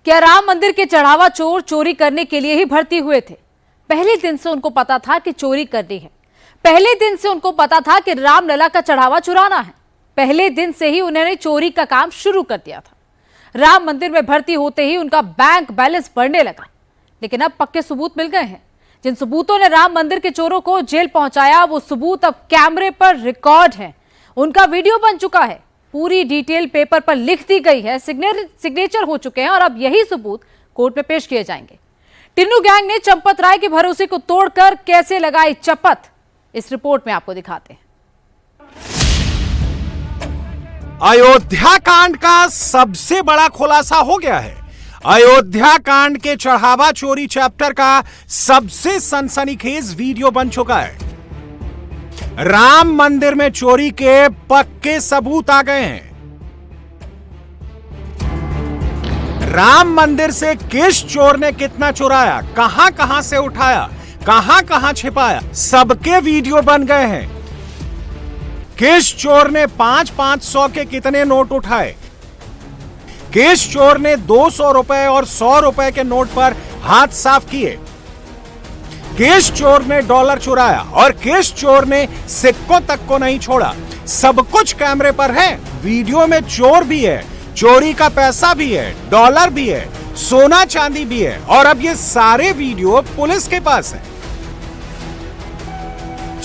क्या राम मंदिर के चढ़ावा चोर चोरी करने के लिए ही भर्ती हुए थे? पहले दिन से उनको पता था कि चोरी करनी है। पहले दिन से उनको पता था कि रामलला का चढ़ावा चुराना है। पहले दिन से ही उन्होंने चोरी का काम शुरू कर दिया था। राम मंदिर में भर्ती होते ही उनका बैंक बैलेंस बढ़ने लगा। लेकिन अब पक्के सबूत मिल गए हैं। जिन सबूतों ने राम मंदिर के चोरों को जेल पहुंचाया, वो सबूत अब कैमरे पर रिकॉर्ड हैं। उनका वीडियो बन चुका है, पूरी डिटेल पेपर पर लिख दी गई है, सिग्नेचर हो चुके हैं और अब यही सबूत कोर्ट में पेश किए जाएंगे। टिन्नू गैंग ने चंपत राय के भरोसे को तोड़कर कैसे लगाई चपत, इस रिपोर्ट में आपको दिखाते हैं। अयोध्या कांड का सबसे बड़ा खुलासा हो गया है। अयोध्या कांड के चढ़ावा चोरी चैप्टर का सबसे सनसनीखेज वीडियो बन चुका है। राम मंदिर में चोरी के पक्के सबूत आ गए हैं। राम मंदिर से किस चोर ने कितना चुराया, कहां कहां से उठाया, कहां कहां छिपाया, सबके वीडियो बन गए हैं। किस चोर ने 500 के कितने नोट उठाए, किस चोर ने 200 रुपए और 100 रुपए के नोट पर हाथ साफ किए, किस चोर ने डॉलर चुराया और किस चोर ने सिक्कों तक को नहीं छोड़ा, सब कुछ कैमरे पर है। वीडियो में चोर भी है, चोरी का पैसा भी है, डॉलर भी है, सोना चांदी भी है और अब ये सारे वीडियो पुलिस के पास है।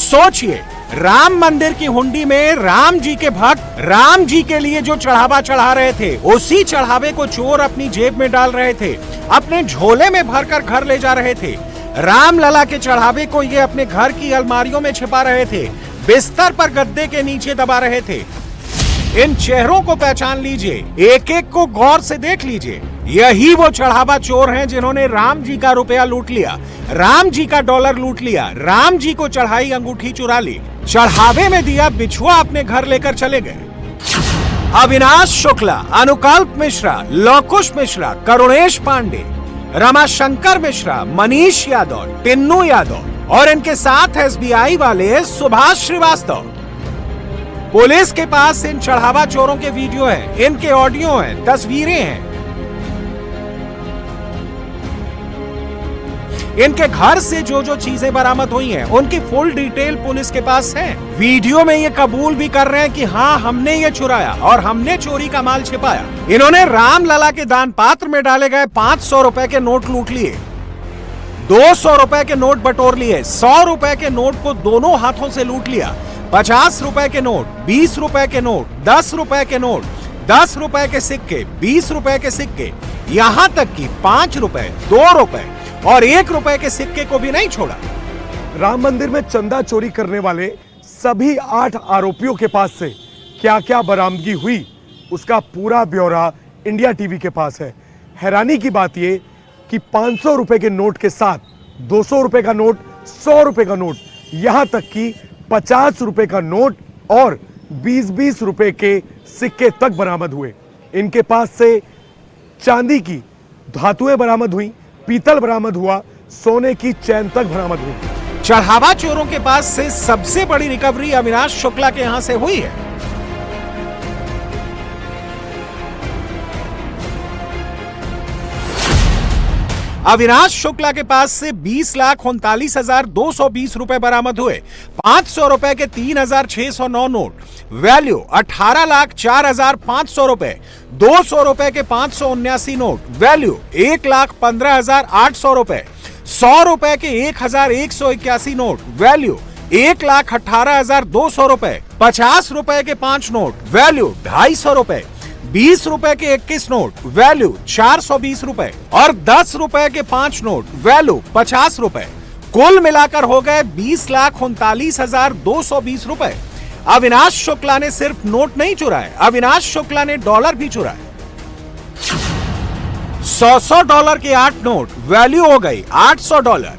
सोचिए, राम मंदिर की हुंडी में राम जी के भक्त राम जी के लिए जो चढ़ावा चढ़ा रहे थे, उसी चढ़ावे को चोर अपनी जेब में डाल रहे थे, अपने झोले में भरकर घर ले जा रहे थे। रामलला के चढ़ावे को ये अपने घर की अलमारियों में छिपा रहे थे, बिस्तर पर गद्दे के नीचे दबा रहे थे। इन चेहरों को पहचान लीजिए, एक एक को गौर से देख लीजिए। यही वो चढ़ावा चोर हैं जिन्होंने राम जी का रुपया लूट लिया, राम जी का डॉलर लूट लिया, राम जी को चढ़ाई अंगूठी चुरा ली, चढ़ावे में दिया बिछुआ अपने घर लेकर चले गए। अविनाश शुक्ला, अनुकल्प मिश्रा, लौकुश मिश्रा, करुणेश पांडे, रमाशंकर मिश्रा, मनीष यादव, टिन्नू यादव और इनके साथ एसबीआई वाले सुभाष श्रीवास्तव। पुलिस के पास इन चढ़ावा चोरों के वीडियो हैं, इनके ऑडियो हैं, तस्वीरें हैं। इनके घर से जो जो चीजें बरामद हुई हैं, उनकी फुल डिटेल पुलिस के पास है। वीडियो में ये कबूल भी कर रहे हैं कि हाँ, हमने ये चुराया और हमने चोरी का माल छिपाया। इन्होंने रामलला के दान पात्र में डाले गए 500 रुपए के नोट लूट लिए, 200 रुपए के नोट बटोर लिए, 100 रुपए के नोट को दोनों हाथों से लूट लिया, 50 रुपए के नोट, 20 रुपए के नोट, 10 रुपए के नोट, 10 रुपए के सिक्के, 20 रुपए के सिक्के, यहां तक कि 5 रुपए, 2 रुपए और 1 रुपए के सिक्के को भी नहीं छोड़ा। राम मंदिर में चंदा चोरी करने वाले सभी 8 आरोपियों के पास से क्या क्या बरामदगी हुई, उसका पूरा ब्यौरा इंडिया टीवी के पास है। हैरानी की बात यह कि 500 रुपए के नोट के साथ 200 रुपए का नोट, 100 रुपए का नोट, यहां तक कि 50 रुपए का नोट और 20-20 रुपए के सिक्के तक बरामद हुए। इनके पास से चांदी की धातुएं बरामद हुई, पीतल बरामद हुआ, सोने की चैन तक बरामद हुई। चढ़ावा चोरों के पास से सबसे बड़ी रिकवरी अविनाश शुक्ला के यहां से हुई है। अविनाश शुक्ला के पास से 20,39,220 रुपए बरामद हुए। 500 रुपए के 3,609 नोट, वैल्यू 18,04,500 रुपए, 200 रुपए के 579 नोट, वैल्यू 1,15,800 रुपए, 100 रुपए के 1,181 नोट, वैल्यू 1,18,200 रुपए, 50 रुपए के 5 नोट, वैल्यू 250 रुपए, 20 रुपए के 21 नोट, वैल्यू 420 रुपए और 10 रुपए के 5 नोट, वैल्यू 50 रुपए। कुल मिलाकर हो गए 20,39,220 रुपए। अविनाश शुक्ला ने सिर्फ नोट नहीं चुराए, अविनाश शुक्ला ने डॉलर भी चुराए। 100 डॉलर के 8 नोट, वैल्यू हो गई 800 डॉलर,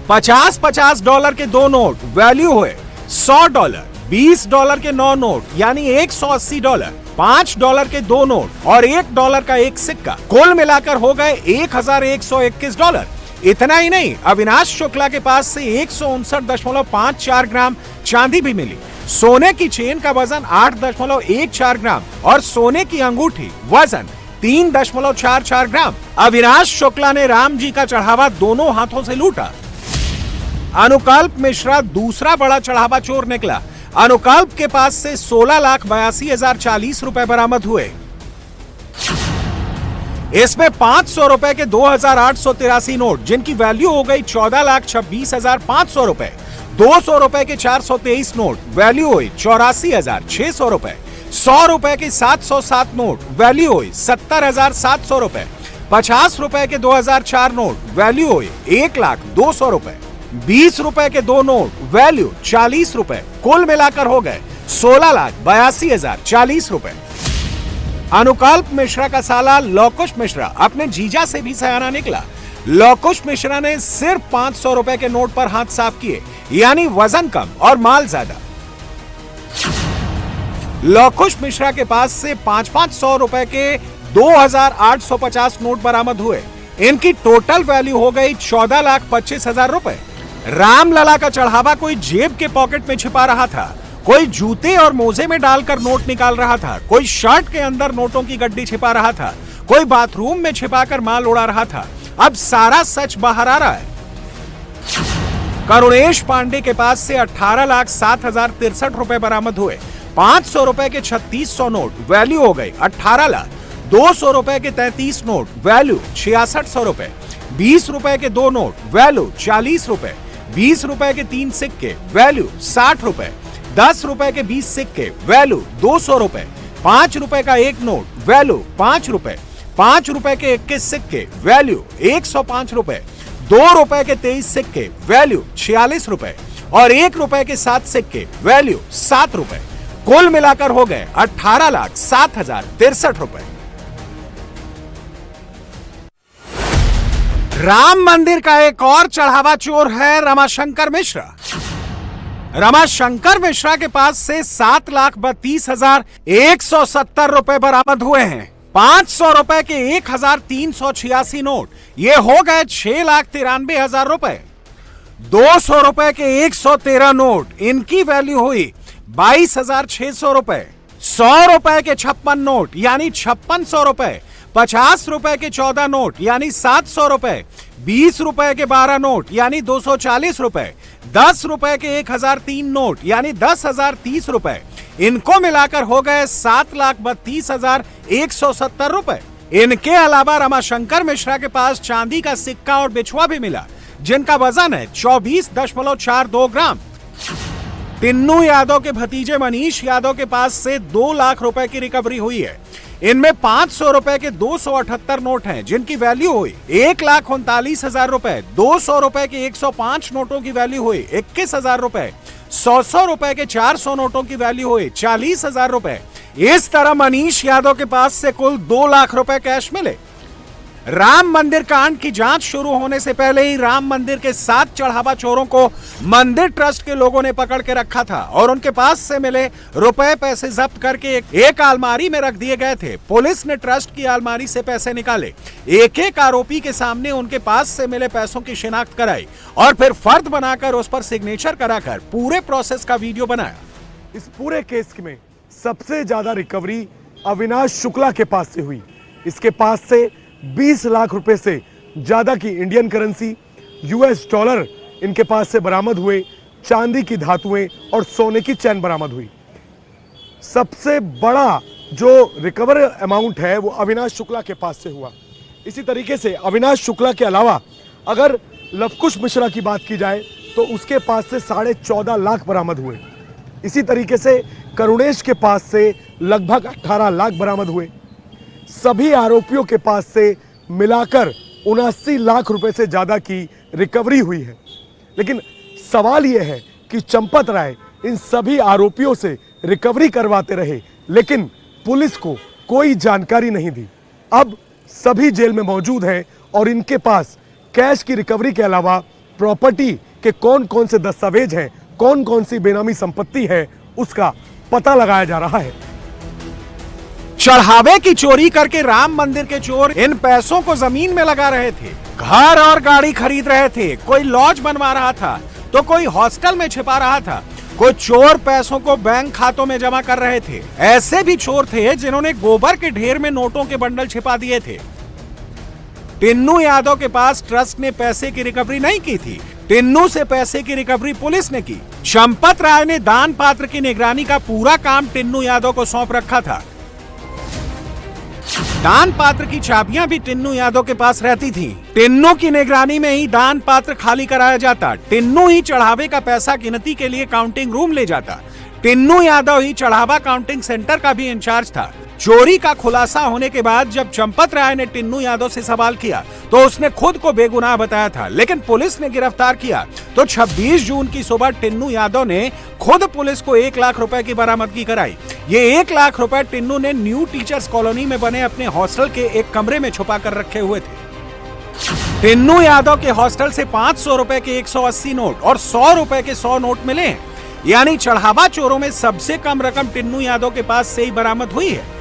50 डॉलर के 2 नोट, वैल्यू हुए 100 डॉलर, 20 डॉलर के 9 नोट यानी 180 डॉलर, 5 डॉलर के 2 नोट और 1 डॉलर का 1 सिक्का। कुल मिलाकर हो गए 1,121 डॉलर। इतना ही नहीं, अविनाश शुक्ला के पास से 159.54 ग्राम चांदी भी मिली। सोने की चेन का वजन 8.14 ग्राम और सोने की अंगूठी वजन 3.44 ग्राम। अविनाश शुक्ला ने राम जी का चढ़ावा दोनों हाथों से लूटा। अनुकल्प मिश्रा दूसरा बड़ा चढ़ावा चोर निकला। अनुकल्प के पास से 16,82,040 रुपए बरामद हुए। इसमें 500 रुपए के 2,883 नोट, जिनकी वैल्यू हो गई 14,26,500 रुपए। 200 रुपए के 423 नोट, वैल्यू हुई 84,600 रुपए। 100 रुपए के 707 नोट, वैल्यू हुई 70,700 रुपए। 50 रुपए के 2004 नोट, वैल्यू हुई 1,02,000 रुपए। 20 रुपए के 2 नोट, वैल्यू 40 रुपए। कुल मिलाकर हो गए 16,82,040 रुपए। अनुकल्प मिश्रा का साला लौकुश मिश्रा अपने जीजा से भी सयाना निकला। लौकुश मिश्रा ने सिर्फ 500 रुपए के नोट पर हाथ साफ किए, यानी वजन कम और माल ज्यादा। लौकुश मिश्रा के पास से 500 रुपए के 2,850 नोट बरामद हुए। इनकी टोटल वैल्यू हो गई 14,25,000 रुपए। रामलला का चढ़ावा कोई जेब के पॉकेट में छिपा रहा था, कोई जूते और मोजे में डालकर नोट निकाल रहा था, कोई शर्ट के अंदर नोटों की गड्डी छिपा रहा था, कोई बाथरूम में छिपाकर माल उड़ा रहा था। अब सारा सच बाहर आ रहा है। करुणेश पांडे के पास से 18,07,063 रुपए बरामद हुए। 500 रुपए के 3600 नोट, वैल्यू हो गई 18 लाख। 200 रुपए के 33 नोट, वैल्यू 6600 रुपए। 20 रुपए के 2 नोट, वैल्यू 40 रुपए। 20 रुपए के 3 सिक्के, वैल्यू 60 रुपए। 10 रुपए के 20 सिक्के, वैल्यू 200 रुपए। 5 रुपए का 1 नोट, वैल्यू 5 रुपए। 5 रुपए के 21 सिक्के, वैल्यू 105 रुपए। 2 रुपए के 23 सिक्के, वैल्यू 46 रुपए और 1 रुपए के 7 सिक्के, वैल्यू 7 रुपए। कुल मिलाकर हो गए 18,07,063 रुपए। राम मंदिर का एक और चढ़ावा चोर है रमाशंकर मिश्रा। रमाशंकर मिश्रा के पास से 7,32,170 रुपए बरामद हुए हैं। 500 रुपए के 1,386 नोट, ये हो गए 6,93,000 रुपए। 200 रुपए के 113 नोट, इनकी वैल्यू हुई 22,600 रुपए। 100 रुपए के 56 नोट यानी 5600 रुपए। 50 रुपए के 14 नोट यानी 700 रुपए। 20 रुपए के 12 नोट यानी 240 रुपए। 10 रुपए के 1,003 नोट यानी 10,030 रुपए। इनको मिलाकर हो गए 7,32,170 रुपए। इनके अलावा रमाशंकर मिश्रा के पास चांदी का सिक्का और बिछुआ भी मिला, जिनका वजन है 24.42 ग्राम। तिन्नू यादव के भतीजे मनीष यादव के पास से 2 लाख रुपए की रिकवरी हुई है। इनमें 500 रुपए के 278 नोट हैं, जिनकी वैल्यू हुई 1,39,000 रुपए। 200 रुपए के 105 नोटों की वैल्यू हुई 21,000 रुपए। 100 रुपए के 400 नोटों की वैल्यू हुई 40,000 रुपए। इस तरह मनीष यादव के पास से कुल 2 लाख रुपए कैश मिले। राम मंदिर कांड की जांच शुरू होने से पहले ही राम मंदिर के 7 चढ़ावा चोरों को मंदिर ट्रस्ट के लोगों ने पकड़ के रखा था और उनके पास से मिले रुपए पैसे जब्त करके एक अलमारी में रख दिए गए थे। पुलिस ने ट्रस्ट की अलमारी से पैसे निकाले, एक एक आरोपी के सामने उनके पास से मिले पैसों की शिनाख्त कराई और फिर फर्द बनाकर उस पर सिग्नेचर कराकर पूरे प्रोसेस का वीडियो बनाया। इस पूरे केस में सबसे ज्यादा रिकवरी अविनाश शुक्ला के पास से हुई। इसके पास से 20 लाख रुपए से ज्यादा की इंडियन करेंसी, यूएस डॉलर इनके पास से बरामद हुए। चांदी की धातुएं और सोने की चैन बरामद हुई। सबसे बड़ा जो रिकवर अमाउंट है वो अविनाश शुक्ला के पास से हुआ। इसी तरीके से अविनाश शुक्ला के अलावा अगर लवकुश मिश्रा की बात की जाए तो उसके पास से 14.5 लाख बरामद हुए। इसी तरीके से करुणेश के पास से लगभग 18 लाख बरामद हुए। सभी आरोपियों के पास से मिलाकर 79 लाख रुपए से ज्यादा की रिकवरी हुई है। लेकिन सवाल यह है कि चंपत राय इन सभी आरोपियों से रिकवरी करवाते रहे, लेकिन पुलिस को कोई जानकारी नहीं दी। अब सभी जेल में मौजूद हैं और इनके पास कैश की रिकवरी के अलावा प्रॉपर्टी के कौन कौन से दस्तावेज हैं, कौन कौन सी बेनामी संपत्ति है, उसका पता लगाया जा रहा है। चढ़ावे की चोरी करके राम मंदिर के चोर इन पैसों को जमीन में लगा रहे थे, घर और गाड़ी खरीद रहे थे। कोई लॉज बनवा रहा था तो कोई हॉस्टल में छिपा रहा था, कुछ चोर पैसों को बैंक खातों में जमा कर रहे थे। ऐसे भी चोर थे जिन्होंने गोबर के ढेर में नोटों के बंडल छिपा दिए थे। टिन्नू यादव के पास ट्रस्ट ने पैसे की रिकवरी नहीं की थी। टिन्नू से पैसे की रिकवरी पुलिस ने की। चंपत राय ने दान पात्र की निगरानी का पूरा काम टिन्नू यादव को सौंप रखा था। दान पात्र की चाबियां भी टिन्नू यादव के पास रहती थीं। टिन्नू की निगरानी में ही दान पात्र खाली कराया जाता। टिन्नू ही चढ़ावे का पैसा गिनती के लिए काउंटिंग रूम ले जाता। टिन्नू यादव ही चढ़ावा काउंटिंग सेंटर का भी इंचार्ज था। चोरी का खुलासा होने के बाद जब चंपत राय ने टिन्नू यादव से सवाल किया तो उसने खुद को बेगुनाह बताया था, लेकिन पुलिस ने गिरफ्तार किया तो 26 जून की सुबह टिन्नू यादव ने खुद पुलिस को 1 लाख रुपए की बरामदगी कराई। ये 1 लाख रुपए टिन्नू ने न्यू टीचर्स कॉलोनी में बने अपने हॉस्टल के एक कमरे में छुपा कर रखे हुए थे। टिन्नू यादव के हॉस्टल से 500 रुपए के 180 नोट और 100 रुपए के 100 नोट मिले हैं। यानी चढ़ावा चोरों में सबसे कम रकम टिन्नू यादव के पास से ही बरामद हुई है।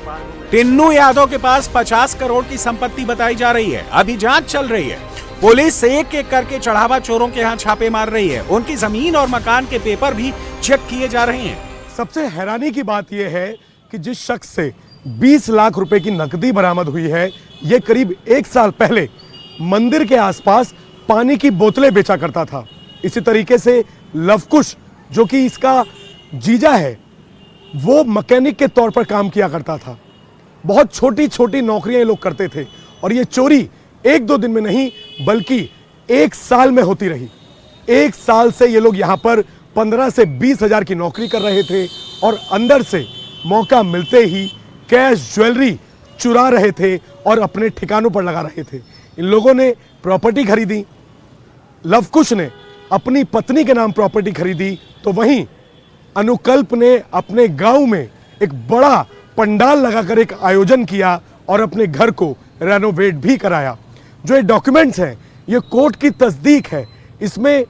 टिन्नू यादव के पास 50 करोड़ की संपत्ति बताई जा रही है। अभी जांच चल रही है। पुलिस एक एक करके चढ़ावा चोरों के यहाँ छापे मार रही है। उनकी जमीन और मकान के पेपर भी चेक किए जा रहे हैं। सबसे हैरानी की बात यह है कि जिस शख्स से 20 लाख रुपए की नकदी बरामद हुई है, ये करीब 1 साल पहले मंदिर के आसपास पानी की बोतलें बेचा करता था। इसी तरीके से लवकुश, जो कि इसका जीजा है, वो मैकेनिक के तौर पर काम किया करता था। बहुत छोटी छोटी नौकरियां ये लोग करते थे और ये चोरी 1-2 दिन में नहीं बल्कि 1 साल में होती रही। 1 साल से ये लोग यहाँ पर 15 से 20 हजार की नौकरी कर रहे थे और अंदर से मौका मिलते ही कैश, ज्वेलरी चुरा रहे थे और अपने ठिकानों पर लगा रहे थे। इन लोगों ने प्रॉपर्टी खरीदी। लवकुश ने अपनी पत्नी के नाम प्रॉपर्टी खरीदी, तो वहीं अनुकल्प ने अपने गांव में एक बड़ा पंडाल लगाकर एक आयोजन किया और अपने घर को रेनोवेट भी कराया। जो ये डॉक्यूमेंट्स हैं, ये कोर्ट की तस्दीक है। इसमें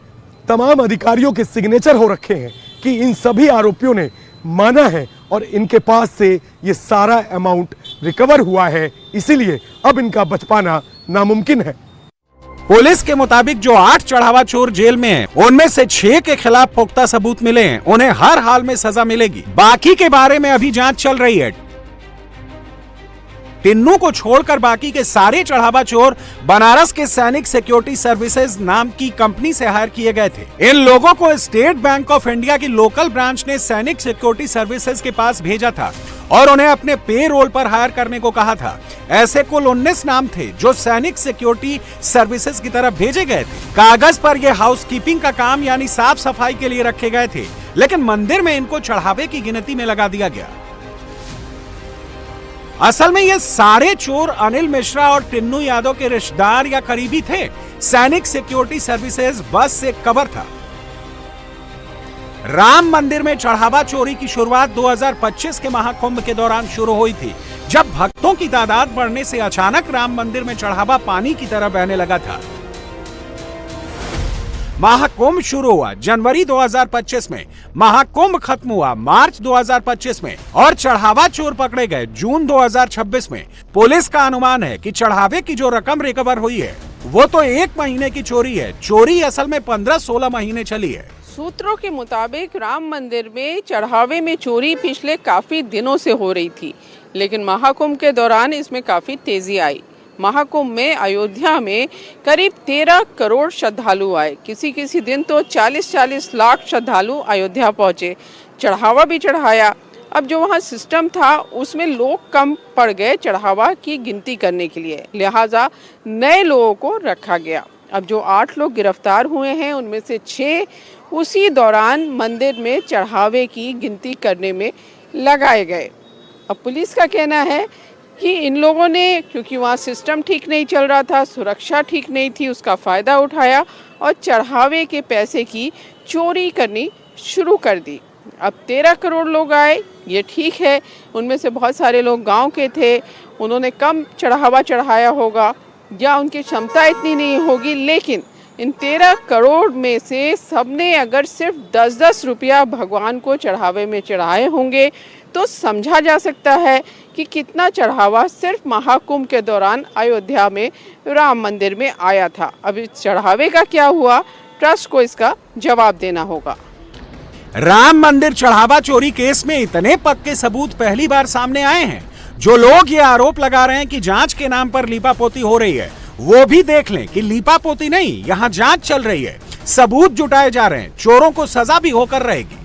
तमाम अधिकारियों के सिग्नेचर हो रखे हैं कि इन सभी आरोपियों ने माना है और इनके पास से ये सारा अमाउंट रिकवर हुआ है। इसीलिए अब इनका बच पाना नामुमकिन है। पुलिस के मुताबिक जो 8 चढ़ावा चोर जेल में हैं, उनमें से 6 के खिलाफ पुख्ता सबूत मिले हैं। उन्हें हर हाल में सजा मिलेगी। बाकी के बारे में अभी जांच चल रही है। टिन्नू को छोड़कर बाकी के सारे चढ़ावा चोर बनारस के सैनिक सिक्योरिटी सर्विसेज नाम की कंपनी से हायर किए गए थे। इन लोगों को स्टेट बैंक ऑफ इंडिया की लोकल ब्रांच ने सैनिक सिक्योरिटी सर्विसेज के पास भेजा था और उन्हें अपने पे रोल पर हायर करने को कहा था। ऐसे कुल 19 नाम थे जो सैनिक सिक्योरिटी सर्विसेज की तरफ भेजे गए थे। कागज पर यह हाउसकीपिंग का काम यानी साफ सफाई के लिए रखे गए थे, लेकिन मंदिर में इनको चढ़ावे की गिनती में लगा दिया गया। असल में ये सारे चोर अनिल मिश्रा और टिन्नू यादव के रिश्तेदार या करीबी थे। सैनिक सिक्योरिटी सर्विसेज बस से कवर था। राम मंदिर में चढ़ावा चोरी की शुरुआत 2025 के महाकुंभ के दौरान शुरू हुई थी, जब भक्तों की तादाद बढ़ने से अचानक राम मंदिर में चढ़ावा पानी की तरह बहने लगा था। महाकुंभ शुरू हुआ जनवरी 2025 में, महाकुंभ खत्म हुआ मार्च 2025 में और चढ़ावा चोर पकड़े गए जून 2026 में। पुलिस का अनुमान है कि चढ़ावे की जो रकम रिकवर हुई है वो तो 1 महीने की चोरी है। चोरी असल में 15-16 महीने चली है। सूत्रों के मुताबिक राम मंदिर में चढ़ावे में चोरी पिछले काफी दिनों से हो रही थी, लेकिन महाकुंभ के दौरान इसमें काफी तेजी आई। महाकुंभ में अयोध्या में करीब 13 करोड़ श्रद्धालु आए। किसी दिन तो 40-40 लाख श्रद्धालु अयोध्या पहुंचे, चढ़ावा भी चढ़ाया। अब जो वहाँ सिस्टम था उसमें लोग कम पड़ गए चढ़ावा की गिनती करने के लिए, लिहाजा नए लोगों को रखा गया। अब जो 8 लोग गिरफ्तार हुए हैं उनमें से 6 उसी दौरान मंदिर में चढ़ावे की गिनती करने में लगाए गए। अब पुलिस का कहना है कि इन लोगों ने, क्योंकि वहाँ सिस्टम ठीक नहीं चल रहा था, सुरक्षा ठीक नहीं थी, उसका फ़ायदा उठाया और चढ़ावे के पैसे की चोरी करनी शुरू कर दी। अब 13 करोड़ लोग आए, ये ठीक है। उनमें से बहुत सारे लोग गांव के थे, उन्होंने कम चढ़ावा चढ़ाया होगा या उनकी क्षमता इतनी नहीं होगी, लेकिन इन 13 करोड़ में से सबने अगर सिर्फ 10-10 रुपया भगवान को चढ़ावे में चढ़ाए होंगे तो समझा जा सकता है कि कितना चढ़ावा सिर्फ महाकुंभ के दौरान अयोध्या में राम मंदिर में आया था। अब इस चढ़ावे का क्या हुआ, ट्रस्ट को इसका जवाब देना होगा। राम मंदिर चढ़ावा चोरी केस में इतने पक्के सबूत पहली बार सामने आए हैं। जो लोग ये आरोप लगा रहे हैं कि जांच के नाम पर लीपापोती हो रही है, वो भी देख लें कि लीपापोती नहीं, यहां जांच चल रही है, सबूत जुटाए जा रहे हैं, चोरों को सजा भी होकर रहेगी।